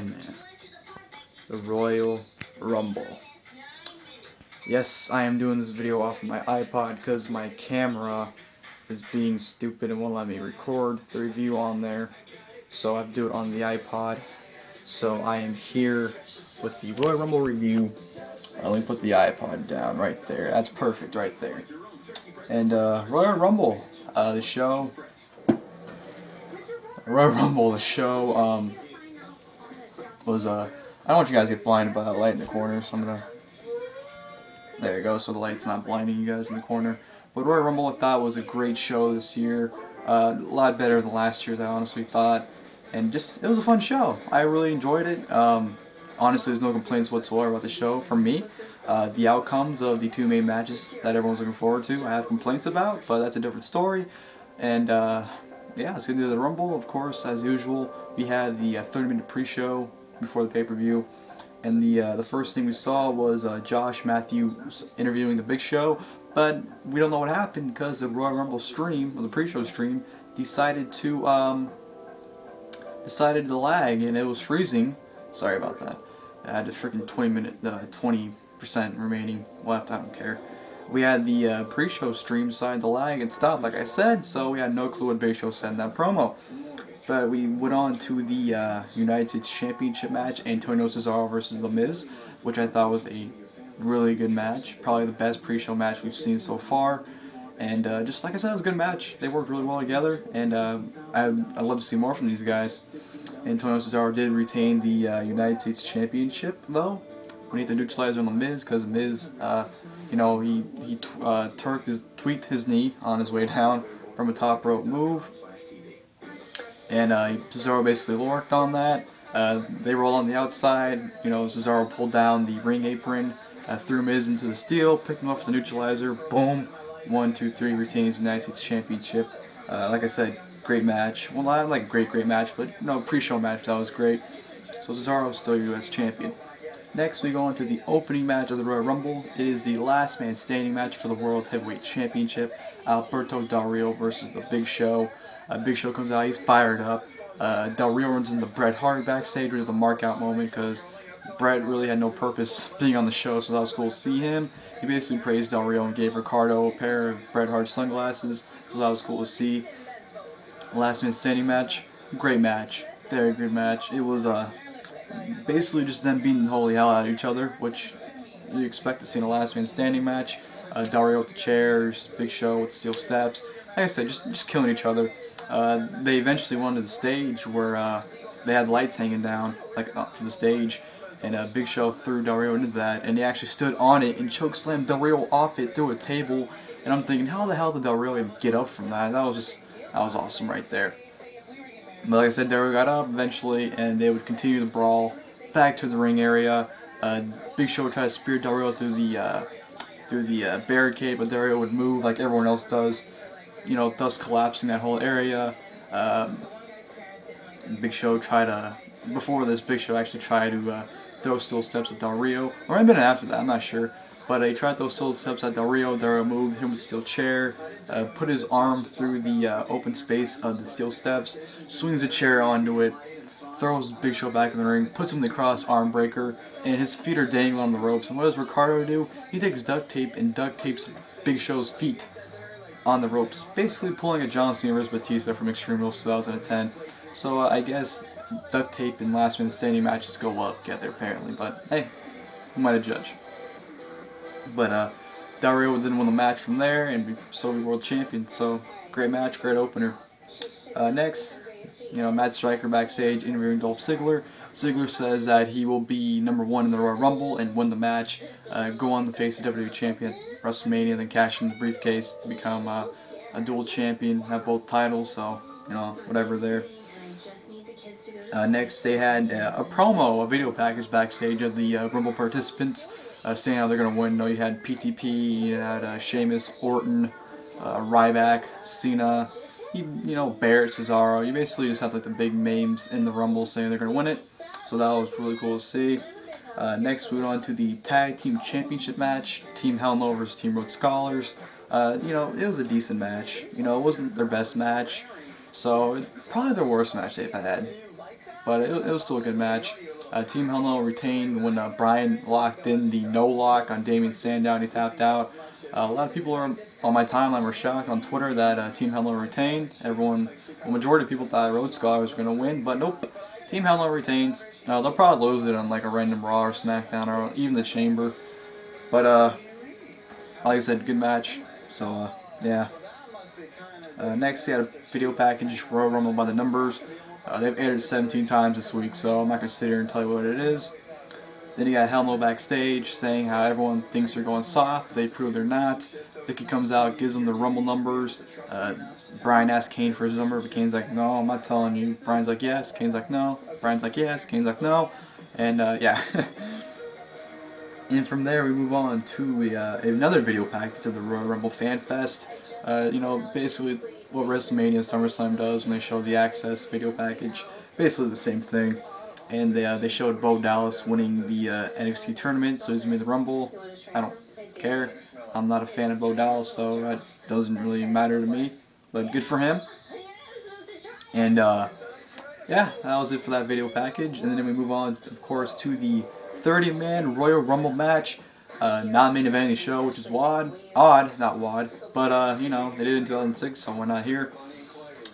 10, man. The Royal Rumble. Yes, I am doing this video off of my iPod because my camera is being stupid and won't let me record the review on there. So I have to do it on the iPod. So I am here with the Royal Rumble review. Let me put the iPod down right there. That's perfect right there. And Royal Rumble, the show. Royal Rumble, the show was I don't want you guys to get blinded by that light in the corner, so I'm gonna. There you go. So the light's not blinding you guys in the corner. But Royal Rumble, I thought, was a great show this year. A lot better than last year, I honestly thought. And just, it was a fun show. I really enjoyed it. Honestly, there's no complaints whatsoever about the show from me. The outcomes of the two main matches that everyone's looking forward to, I have complaints about, but that's a different story. And yeah, let's get into the Rumble. Of course, as usual, we had the 30-minute pre-show before the pay-per-view. And the first thing we saw was Josh Matthews interviewing the Big Show, but we don't know what happened because the Royal Rumble stream, or the pre-show stream, decided to lag, and it was freezing. Sorry about that. I had a freaking 20% remaining left. I don't care. We had the pre-show stream decide to lag and stop, like I said, so we had no clue what Big Show said in that promo. But we went on to the United States Championship match, Antonio Cesaro versus The Miz, which I thought was a really good match. Probably the best pre-show match we've seen so far. And just like I said, it was a good match. They worked really well together, and I'd love to see more from these guys. Antonio Cesaro did retain the United States Championship, though, when he hit the neutralizer on The Miz, because Miz, you know, he tweaked his knee on his way down from a top rope move. And Cesaro basically worked on that. They roll on the outside. You know, Cesaro pulled down the ring apron, threw Miz into the steel, picked him up with the neutralizer. Boom! 1, 2, 3 retains the United States Championship. Like I said, great match. Well, not like great match, but no, pre-show match that was great. So Cesaro is still U.S. champion. Next, we go into the opening match of the Royal Rumble. It is the last man standing match for the World Heavyweight Championship. Alberto Del Rio versus the Big Show. Big Show comes out, he's fired up. Del Rio runs into Bret Hart backstage, which is a mark-out moment because Bret really had no purpose being on the show, so that was cool to see him. He basically praised Del Rio and gave Ricardo a pair of Bret Hart sunglasses, so that was cool to see. Last man standing match, great match, very good match. It was basically just them beating the holy hell out of each other, which you expect to see in a last man standing match. Del Rio with the chairs, Big Show with the steel steps. Like I said, just killing each other. They eventually went to the stage where they had lights hanging down, like up to the stage, and Big Show threw Del Rio into that, and he actually stood on it and chokeslammed Del Rio off it through a table. And I'm thinking, how the hell did Del Rio even get up from that? That was awesome right there. But like I said, Del Rio got up eventually, and they would continue the brawl back to the ring area. Big Show would try to spear Del Rio through the barricade, but Del Rio would move like everyone else does, you know, thus collapsing that whole area. Big Show tried to, before this, Big Show actually tried to throw steel steps at Del Rio, or maybe after that, I'm not sure. But he tried to throw steel steps at Del Rio. Del Rio moved him with a steel chair, put his arm through the open space of the steel steps, swings the chair onto it, throws Big Show back in the ring, puts him in the cross arm breaker, and his feet are dangling on the ropes. And what does Ricardo do? He takes duct tape and duct tapes Big Show's feet on the ropes, basically pulling a John Cena vs. Batista from Extreme Rules 2010. So I guess duct tape and last man standing matches go well together apparently, but hey, who am I to judge? But Del Rio didn't win the match from there, and so we world champion. So great match, great opener. Next, you know, Matt Striker backstage interviewing Dolph Ziggler. Ziggler says that he will be #1 in the Royal Rumble and win the match, go on to face the WWE Champion at WrestleMania, then cash in the briefcase to become a dual champion, have both titles, so, you know, whatever there. Next, they had a promo, a video package backstage of the Rumble participants, saying how they're going to win. You know, you had PTP, you had Sheamus, Orton, Ryback, Cena, you know, Barrett, Cesaro. You basically just have like the big names in the Rumble saying they're going to win it. So that was really cool to see. Next, we went on to the Tag Team Championship match. Team Hell No versus Team Rhodes Scholars. You know, it was a decent match. You know, it wasn't their best match. So, probably their worst match they've had. but it was still a good match. Team Hell No retained when Bryan locked in the no lock on Damien Sandow and he tapped out. A lot of people on my timeline were shocked on Twitter that Team Hell No retained. The majority of people thought Rhodes Scholars were going to win, but nope. Team Hell No retains. They'll probably lose it on like a random Raw or SmackDown or even the Chamber. But like I said, good match. So yeah. Next, we had a video package, Royal Rumble by the numbers. They've aired it 17 times this week, so I'm not going to sit here and tell you what it is. Then you got Hell No backstage saying how everyone thinks they're going soft. They prove they're not. Vicky comes out, gives them the Rumble numbers. Bryan asks Kane for his number, but Kane's like, no, I'm not telling you. Bryan's like, yes. Kane's like, no. Bryan's like, yes. Kane's like, no. And yeah. And from there, we move on to another video package of the Royal Rumble Fan Fest. You know, basically what WrestleMania and SummerSlam does when they show the Access video package. Basically the same thing. And they showed Bo Dallas winning the NXT tournament, so he's made the Rumble. I don't care. I'm not a fan of Bo Dallas, so that doesn't really matter to me. But good for him. And yeah, that was it for that video package. And then we move on, of course, to the 30-man Royal Rumble match. Non-main event of the show, which is not WOD, but you know, they did it in 2006, so we're not here.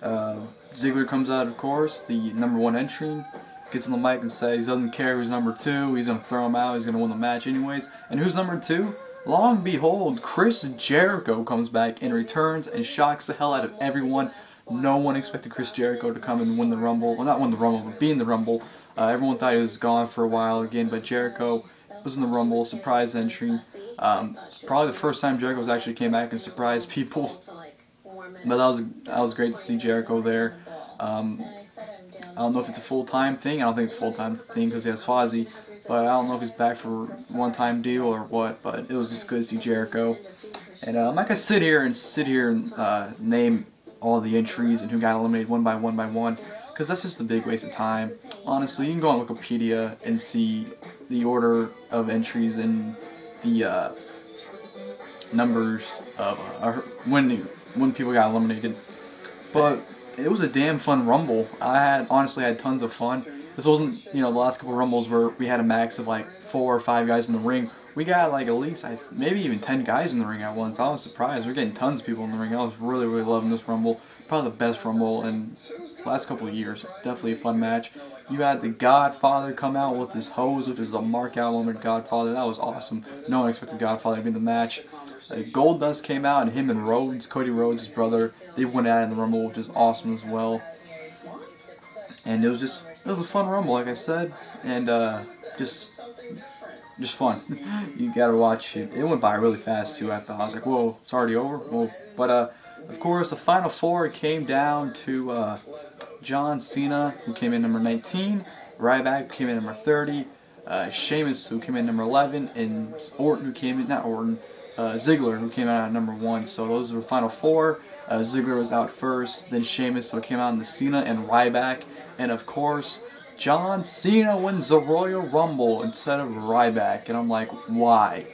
Ziggler comes out, of course, the #1 entry, gets on the mic and says he doesn't care who's #2, he's going to throw him out, he's going to win the match anyways. And who's #2? Lo and behold, Chris Jericho comes back and returns and shocks the hell out of everyone. No one expected Chris Jericho to come and win the Rumble, well, not win the Rumble, but be in the Rumble. Everyone thought he was gone for a while again, but Jericho was in the Rumble, surprise entry. Probably the first time Jericho actually came back and surprised people. But that was great to see Jericho there. I don't know if it's a full-time thing. I don't think it's a full-time thing because he has Fozzy. But I don't know if he's back for one-time deal or what. But it was just good to see Jericho. And I'm not gonna sit here and name all the entries and who got eliminated one by one. Because that's just a big waste of time. Honestly, you can go on Wikipedia and see the order of entries and the numbers of when people got eliminated. But it was a damn fun Rumble. I honestly had tons of fun. This wasn't, you know, the last couple of Rumbles where we had a max of like 4 or 5 guys in the ring. We got like at least maybe even 10 guys in the ring at once. I was surprised. We're getting tons of people in the ring. I was really loving this Rumble. Probably the best Rumble in the last couple of years. Definitely a fun match. You had the Godfather come out with his hose, which is a mark-out moment. Godfather, that was awesome. No one expected Godfather to be in the match. Goldust came out, and him and Rhodes, Cody Rhodes, his brother, they went out in the Rumble, which is awesome as well. And it was a fun Rumble, like I said, and just fun. You gotta watch it. It went by really fast too. I thought I was like, whoa, it's already over. Whoa. But of course, the final four came down to John Cena, who came in number 19, Ryback, who came in number 30, Sheamus, who came in number 11, and Orton, who came in, Ziggler, who came out at number 1. So those are the final four. Ziggler was out first, then Sheamus, so it came out in the Cena and Ryback, and of course, John Cena wins the Royal Rumble instead of Ryback, and I'm like, why?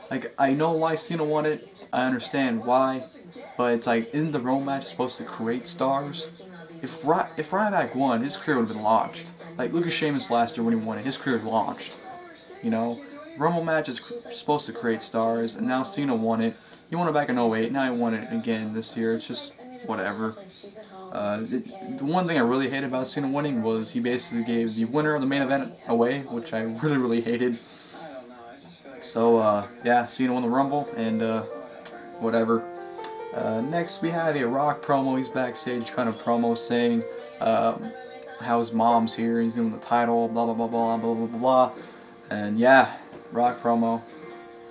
Like, I know why Cena won it, I understand why, but it's like, isn't the Rumble match supposed to create stars? If Ryback won, his career would have been launched. Like, look at Sheamus last year when he won it, his career was launched. You know, Rumble match is supposed to create stars, and now Cena won it. He won it back in 08, now he won it again this year. It's just whatever. The one thing I really hated about Cena winning was he basically gave the winner of the main event away, which I really hated. So, yeah, Cena won the Rumble, and whatever. Next, we have a Rock promo. He's backstage, kind of promo saying how his mom's here, he's doing the title, blah, blah, blah, blah, blah, blah, blah, blah. And yeah, Rock promo,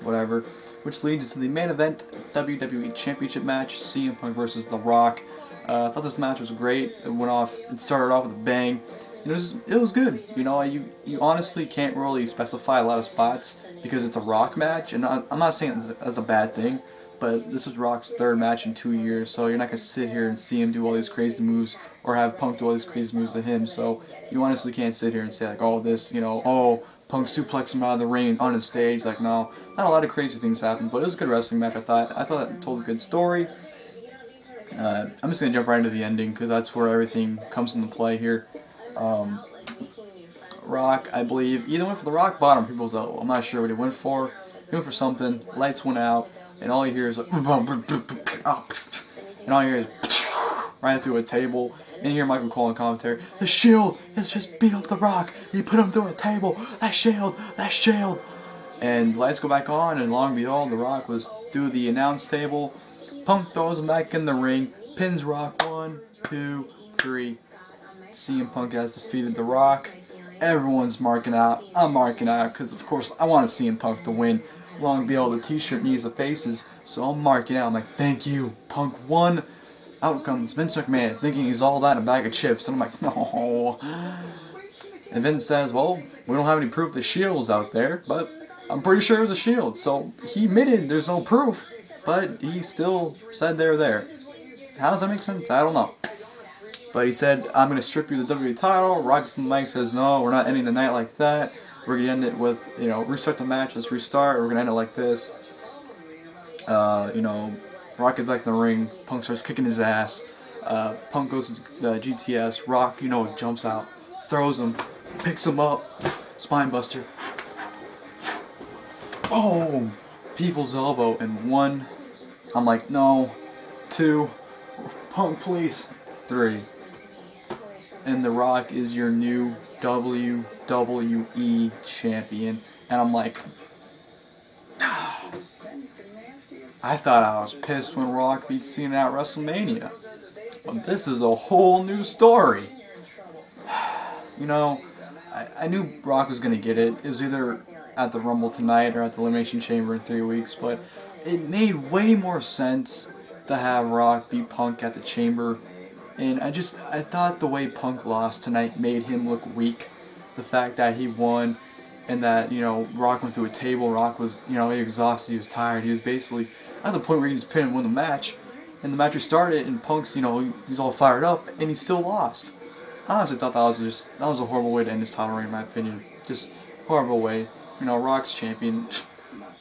whatever. Which leads to the main event, WWE Championship Match, CM Punk versus The Rock. I thought this match was great. It started off with a bang. It was good. You know, you honestly can't really specify a lot of spots because it's a Rock match, and I'm not saying that's a bad thing, but this is Rock's 3rd match in 2 years, so you're not gonna sit here and see him do all these crazy moves or have Punk do all these crazy moves to him. So you honestly can't sit here and say like, oh, this, you know, oh, Punk suplexed him out of the ring on the stage. Like, no, not a lot of crazy things happened, but it was a good wrestling match. I thought it told a good story. I'm just gonna jump right into the ending because that's where everything comes into play here. Rock, I believe, either went for the Rock bottom people's elbow. I'm not sure what he went for. He went for something. Lights went out, and all you hear is like, and all you hear is right through a table. And you hear Michael Cole in commentary. The Shield has just beat up the Rock. He put him through a table. That Shield, that Shield. And lights go back on, and long and behold, the Rock was through the announce table. Punk throws him back in the ring. Pins Rock 1, 2, 3. CM Punk has defeated The Rock. Everyone's marking out. I'm marking out because, of course, I want CM Punk to win. Long and behold, the t-shirt needs the faces, so I'm marking out. I'm like, thank you, Punk won. Out comes Vince McMahon, thinking he's all that in a bag of chips. And I'm like, no. And Vince says, well, we don't have any proof the Shield's out there, but I'm pretty sure it was a Shield. So he admitted there's no proof, but he still said they're there. How does that make sense? I don't know. But he said, I'm going to strip you the WWE title. Rockson Mike says, no, we're not ending the night like that. We're going to end it with, restart the match. Let's restart. We're going to end it like this. Rock gets back in the ring. Punk starts kicking his ass. Punk goes to the GTS. Rock, jumps out. Throws him. Picks him up. Spine buster. Boom! People's elbow. And 1. I'm like, no. 2. Punk, please. 3. And The Rock is your new WWE champion. And I'm like, I thought I was pissed when Rock beat Cena at WrestleMania. But this is a whole new story. I knew Rock was going to get it. It was either at the Rumble tonight or at the Elimination Chamber in 3 weeks. But it made way more sense to have Rock beat Punk at the Chamber. And I thought the way Punk lost tonight made him look weak. The fact that he won and that, Rock went through a table. Rock was, exhausted. He was tired. He was basically at the point where he just pinned and won the match. And the match restarted and Punk's, he's all fired up and he still lost. I honestly thought that was a horrible way to end his title reign in my opinion. Just horrible way. Rock's champion.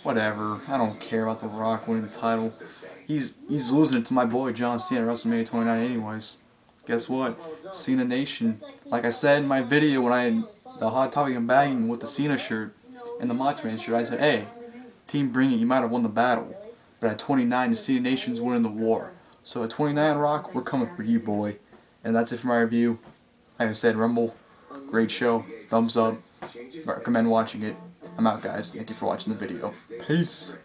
Whatever. I don't care about The Rock winning the title. He's losing it to my boy John Cena at WrestleMania 29 anyways. Guess what? Cena Nation. Like I said in my video when I had the Hot Topic and Bagging with the Cena shirt and the Macho Man shirt, I said, hey, Team Bring It, you might have won the battle. But at 29, the Cena Nation's winning the war. So at 29, Rock, we're coming for you, boy. And that's it for my review. Like I said, Rumble, great show. Thumbs up. Recommend watching it. I'm out, guys. Thank you for watching the video. Peace.